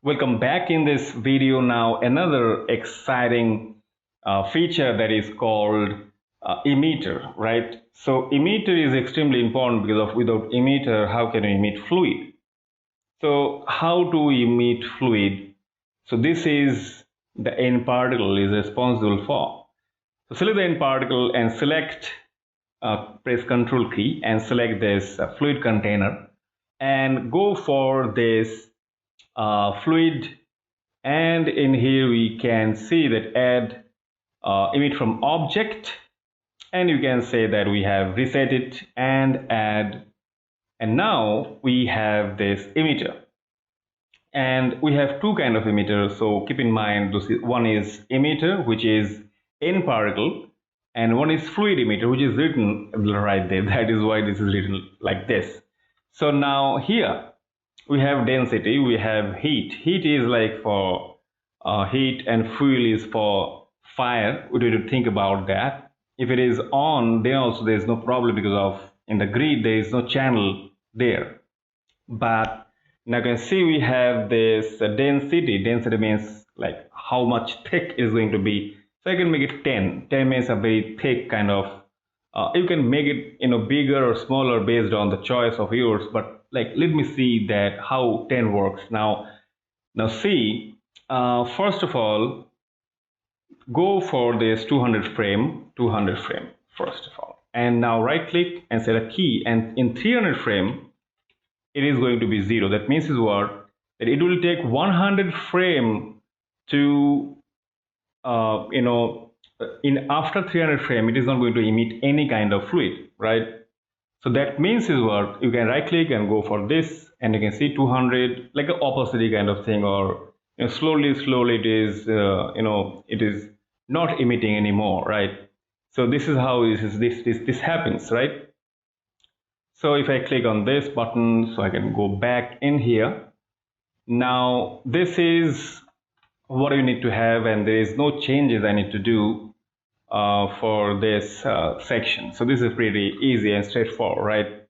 Welcome back in this video. Now another exciting feature that is called emitter, right? So emitter is extremely important because without emitter, how can you emit fluid? So how to emit fluid? So this is the end particle is responsible for. So select the end particle and select, press Control key and select this fluid container and go for this fluid, and in here we can see that add emit from object, and you can say that we have reset it and add, and now we have this emitter. And we have two kind of emitters, so keep in mind one is emitter, which is end particle, and one is fluid emitter, which is written right there. That is why this is written like this. So now here we have density, we have heat. Heat is like for heat, and fuel is for fire. We need to think about that. If it is on, then also there is no problem because of in the grid there is no channel there. But now you can see we have this density. Density means like how much thick is going to be. So I can make it 10. 10 means a very thick kind of. You can make it bigger or smaller based on the choice of yours, but like let me see that how 10 works. Now see, first of all, go for this 200 frame first of all, and now right click and set a key, and in 300 frame it is going to be 0. That means is what, that it will take 100 frame to in after 300 frame it is not going to emit any kind of fluid, right? So that means is what, you can right click and go for this, and you can see 200 like an opacity kind of thing, or slowly it is it is not emitting anymore, right? So this is how this happens, right? So if I click on this button, so I can go back in here. Now this is what you need to have, and there is no changes I need to do for this section. So this is pretty easy and straightforward, right?